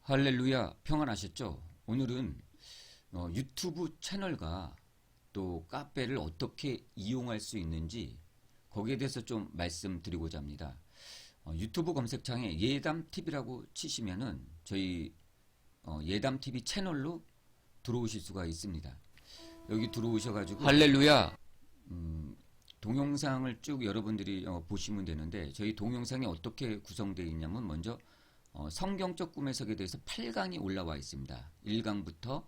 할렐루야, 평안하셨죠? 오늘은 유튜브 채널과 또 카페를 어떻게 이용할 수 있는지 거기에 대해서 좀 말씀드리고자 합니다. 유튜브 검색창에 예담TV라고 치시면은 저희 예담TV 채널로 들어오실 수가 있습니다. 여기 들어오셔가지고 할렐루야 동영상을 쭉 여러분들이 보시면 되는데, 저희 동영상이 어떻게 구성되어 있냐면, 먼저 성경적 꿈 해석에 대해서 8강이 올라와 있습니다. 1강부터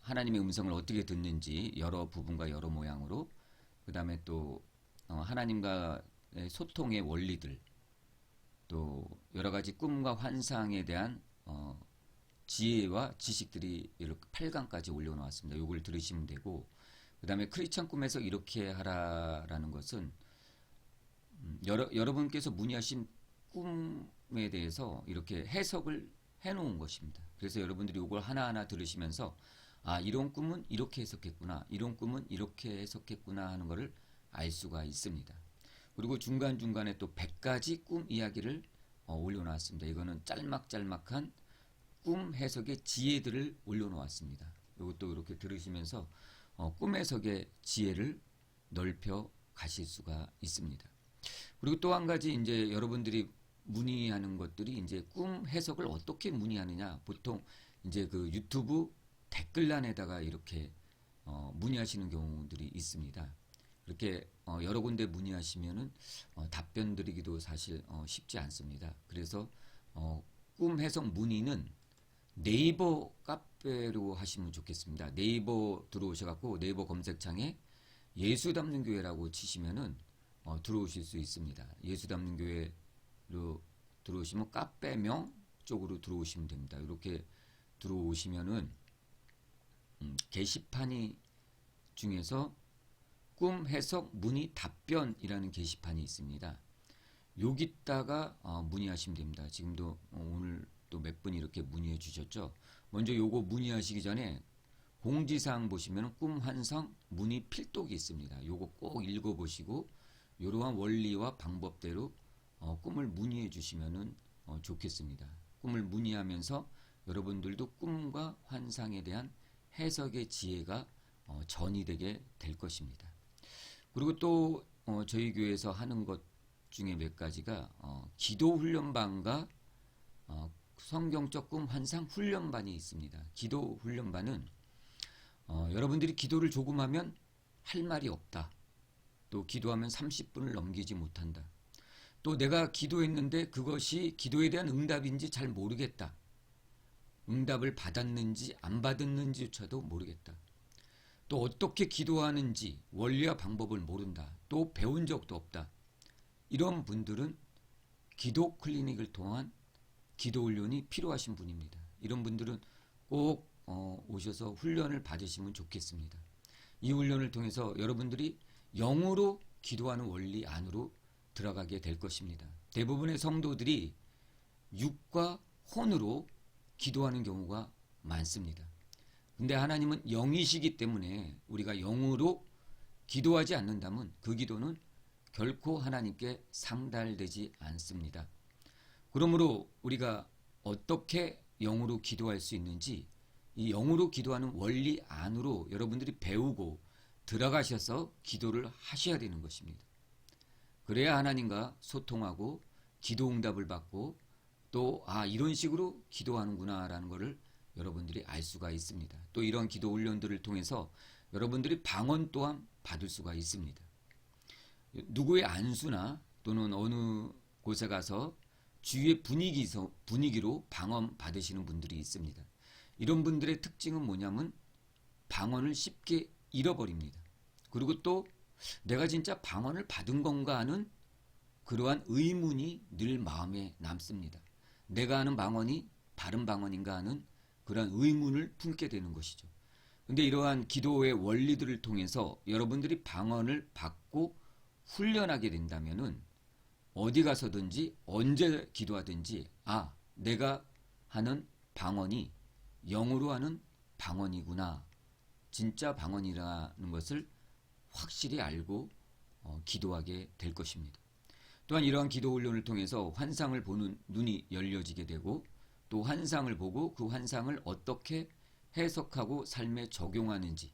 하나님의 음성을 어떻게 듣는지 여러 부분과 여러 모양으로, 그 다음에 또 하나님과의 소통의 원리들, 또 여러 가지 꿈과 환상에 대한 지혜와 지식들이 이렇게 8강까지 올려놓았습니다. 요걸 들으시면 되고, 그 다음에 크리스천 꿈에서 이렇게 하라라는 것은 여러분께서 문의하신 꿈에 대해서 이렇게 해석을 해놓은 것입니다. 그래서 여러분들이 이걸 하나하나 들으시면서 이런 꿈은 이렇게 해석했구나, 이런 꿈은 이렇게 해석했구나 하는 것을 알 수가 있습니다. 그리고 중간중간에 또 100가지 꿈 이야기를 올려놓았습니다. 이거는 짤막짤막한 꿈 해석의 지혜들을 올려놓았습니다. 이것도 이렇게 들으시면서 꿈 해석의 지혜를 넓혀 가실 수가 있습니다. 그리고 또 한 가지 이제 여러분들이 문의하는 것들이, 이제 꿈 해석을 어떻게 문의하느냐, 보통 이제 그 유튜브 댓글란에다가 이렇게 문의하시는 경우들이 있습니다. 이렇게 여러 군데 문의하시면은 답변 드리기도 사실 쉽지 않습니다. 그래서 꿈 해석 문의는 네이버 카페로 하시면 좋겠습니다. 네이버 들어오셔갖고 네이버 검색창에 예수 담는 교회라고 치시면은 들어오실 수 있습니다. 예수 담는 교회로 들어오시면 카페명 쪽으로 들어오시면 됩니다. 이렇게 들어오시면은 게시판이 중에서 꿈 해석 문의 답변이라는 게시판이 있습니다. 여기다가 문의하시면 됩니다. 지금도 오늘 또 몇 분이 이렇게 문의해 주셨죠. 먼저 요거 문의하시기 전에 공지사항 보시면 꿈 환상 문의 필독이 있습니다. 요거 꼭 읽어보시고 이러한 원리와 방법대로 꿈을 문의해 주시면 좋겠습니다. 꿈을 문의하면서 여러분들도 꿈과 환상에 대한 해석의 지혜가 전이되게 될 것입니다. 그리고 또 저희 교회에서 하는 것 중에 몇 가지가 기도 훈련반과 성경적 꿈 환상 훈련반이 있습니다. 기도 훈련반은 여러분들이 기도를 조금 하면 할 말이 없다, 또 기도하면 30분을 넘기지 못한다, 또 내가 기도했는데 그것이 기도에 대한 응답인지 잘 모르겠다, 응답을 받았는지 안 받았는지조차도 모르겠다, 또 어떻게 기도하는지 원리와 방법을 모른다, 또 배운 적도 없다, 이런 분들은 기도 클리닉을 통한 기도 훈련이 필요하신 분입니다. 이런 분들은 꼭 오셔서 훈련을 받으시면 좋겠습니다. 이 훈련을 통해서 여러분들이 영으로 기도하는 원리 안으로 들어가게 될 것입니다. 대부분의 성도들이 육과 혼으로 기도하는 경우가 많습니다. 근데 하나님은 영이시기 때문에 우리가 영으로 기도하지 않는다면 그 기도는 결코 하나님께 상달되지 않습니다. 그러므로 우리가 어떻게 영으로 기도할 수 있는지, 이 영으로 기도하는 원리 안으로 여러분들이 배우고 들어가셔서 기도를 하셔야 되는 것입니다. 그래야 하나님과 소통하고 기도 응답을 받고 또 이런 식으로 기도하는구나 라는 것을 여러분들이 알 수가 있습니다. 또 이런 기도 훈련들을 통해서 여러분들이 방언 또한 받을 수가 있습니다. 누구의 안수나 또는 어느 곳에 가서 주위의 분위기로 방언 받으시는 분들이 있습니다. 이런 분들의 특징은 뭐냐면 방언을 쉽게 잃어버립니다. 그리고 또 내가 진짜 방언을 받은 건가 하는 그러한 의문이 늘 마음에 남습니다. 내가 하는 방언이 바른 방언인가 하는 그러한 의문을 품게 되는 것이죠. 그런데 이러한 기도의 원리들을 통해서 여러분들이 방언을 받고 훈련하게 된다면은 어디 가서든지 언제 기도하든지 내가 하는 방언이 영으로 하는 방언이구나, 진짜 방언이라는 것을 확실히 알고 기도하게 될 것입니다. 또한 이러한 기도 훈련을 통해서 환상을 보는 눈이 열려지게 되고 또 환상을 보고 그 환상을 어떻게 해석하고 삶에 적용하는지,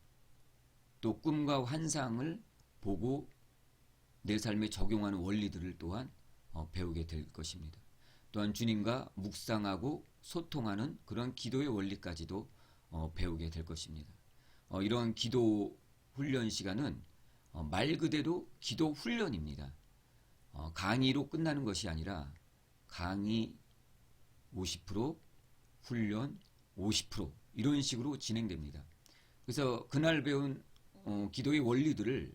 또 꿈과 환상을 보고 내 삶에 적용하는 원리들을 또한 배우게 될 것입니다. 또한 주님과 묵상하고 소통하는 그런 기도의 원리까지도 배우게 될 것입니다. 이러한 기도 훈련 시간은 말 그대로 기도 훈련입니다. 강의로 끝나는 것이 아니라 강의 50%, 훈련 50% 이런 식으로 진행됩니다. 그래서 그날 배운 기도의 원리들을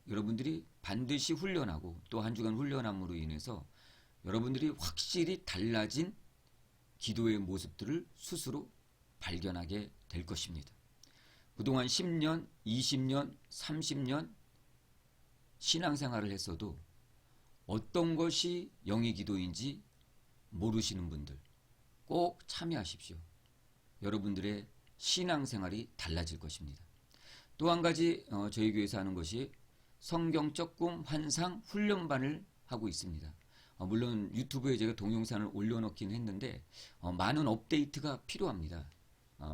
여러분들이 반드시 훈련하고 또 한 주간 훈련함으로 인해서 여러분들이 확실히 달라진 기도의 모습들을 스스로 발견하게 될 것입니다. 그동안 10년, 20년, 30년 신앙생활을 했어도 어떤 것이 영의 기도인지 모르시는 분들 꼭 참여하십시오. 여러분들의 신앙생활이 달라질 것입니다. 또 한 가지 저희 교회에서 하는 것이 성경적 꿈 환상 훈련반을 하고 있습니다. 물론 유튜브에 제가 동영상을 올려놓긴 했는데 많은 업데이트가 필요합니다.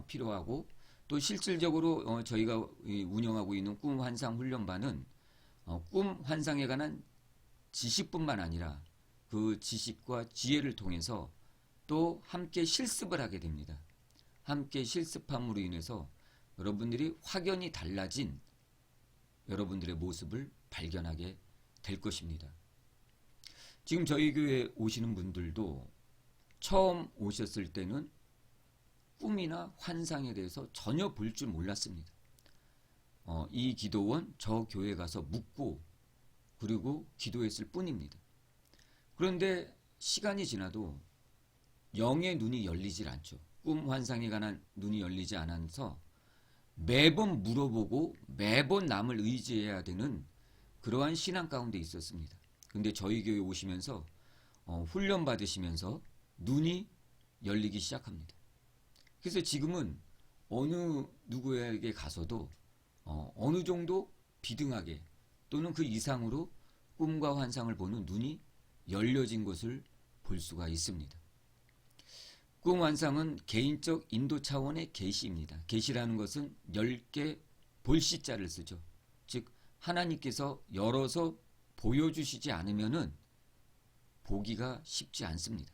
필요하고 또 실질적으로 저희가 운영하고 있는 꿈 환상 훈련반은 꿈 환상에 관한 지식뿐만 아니라 그 지식과 지혜를 통해서 또 함께 실습을 하게 됩니다. 함께 실습함으로 인해서 여러분들이 확연히 달라진 여러분들의 모습을 발견하게 될 것입니다. 지금 저희 교회에 오시는 분들도 처음 오셨을 때는 꿈이나 환상에 대해서 전혀 볼 줄 몰랐습니다. 이 기도원 저 교회 가서 묻고 그리고 기도했을 뿐입니다. 그런데 시간이 지나도 영의 눈이 열리질 않죠. 꿈 환상에 관한 눈이 열리지 않아서 매번 물어보고 매번 남을 의지해야 되는 그러한 신앙 가운데 있었습니다. 근데 저희 교회 오시면서 훈련 받으시면서 눈이 열리기 시작합니다. 그래서 지금은 어느 누구에게 가서도 어느 정도 비등하게 또는 그 이상으로 꿈과 환상을 보는 눈이 열려진 것을 볼 수가 있습니다. 꿈 환상은 개인적 인도 차원의 계시입니다. 계시라는 것은 10개 볼시자를 쓰죠. 즉 하나님께서 열어서 보여주시지 않으면은 보기가 쉽지 않습니다.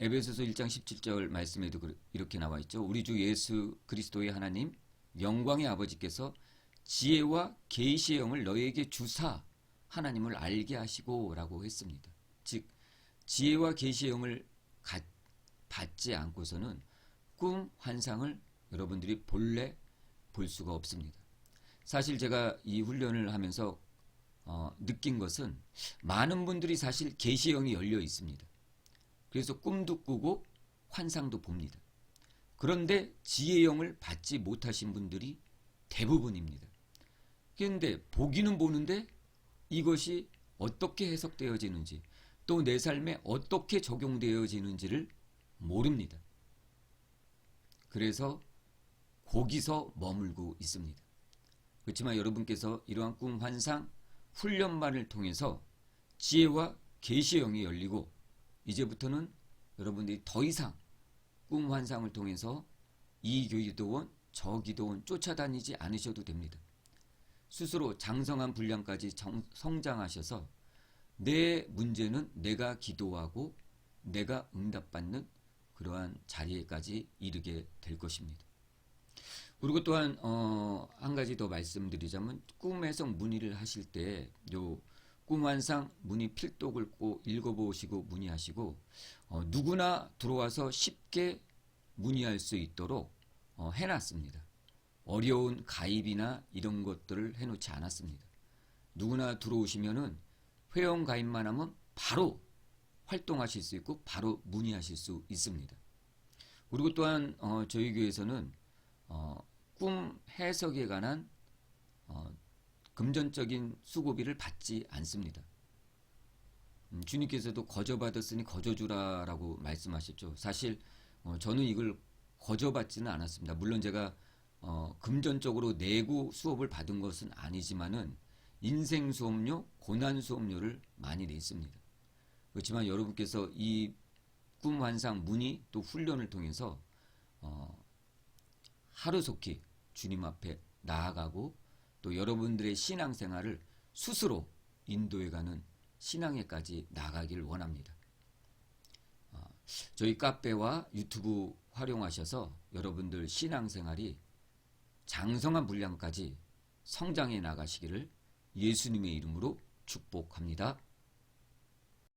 에베소서 1장 17절 말씀에도 이렇게 나와 있죠. 우리 주 예수 그리스도의 하나님 영광의 아버지께서 지혜와 계시의 영을 너희에게 주사 하나님을 알게 하시고 라고 했습니다. 즉 지혜와 계시의 영을 받지 않고서는 꿈 환상을 여러분들이 본래 볼 수가 없습니다. 사실 제가 이 훈련을 하면서 느낀 것은 많은 분들이 사실 계시의 영이 열려 있습니다. 그래서 꿈도 꾸고 환상도 봅니다. 그런데 지혜의 영을 받지 못하신 분들이 대부분입니다. 그런데 보기는 보는데 이것이 어떻게 해석되어지는지 또 내 삶에 어떻게 적용되어지는지를 모릅니다. 그래서 거기서 머물고 있습니다. 그렇지만 여러분께서 이러한 꿈 환상 훈련반을 통해서 지혜와 계시의 영이 열리고 이제부터는 여러분들이 더 이상 꿈 환상을 통해서 이 기도원 저 기도원 쫓아다니지 않으셔도 됩니다. 스스로 장성한 분량까지 성장하셔서 내 문제는 내가 기도하고 내가 응답받는 그러한 자리에까지 이르게 될 것입니다. 그리고 또한 한 가지 더 말씀드리자면 꿈 해석 문의를 하실 때 요 꿈 환상 문의 필독을 꼭 읽어보시고 문의하시고 누구나 들어와서 쉽게 문의할 수 있도록 해놨습니다. 어려운 가입이나 이런 것들을 해놓지 않았습니다. 누구나 들어오시면은 회원 가입만 하면 바로 활동하실 수 있고 바로 문의하실 수 있습니다. 그리고 또한 저희 교회에서는 꿈 해석에 관한 금전적인 수고비를 받지 않습니다. 주님께서도 거저받았으니 거저주라라고 말씀하셨죠. 사실 저는 이걸 거저받지는 않았습니다. 물론 제가 금전적으로 내고 수업을 받은 것은 아니지만은 인생 수업료, 고난 수업료를 많이 냈습니다. 그렇지만 여러분께서 이 꿈 환상 문의 또 훈련을 통해서 하루속히 주님 앞에 나아가고 또 여러분들의 신앙생활을 스스로 인도해가는 신앙에까지 나가길 원합니다. 저희 카페와 유튜브 활용하셔서 여러분들 신앙생활이 장성한 분량까지 성장해 나가시기를 예수님의 이름으로 축복합니다.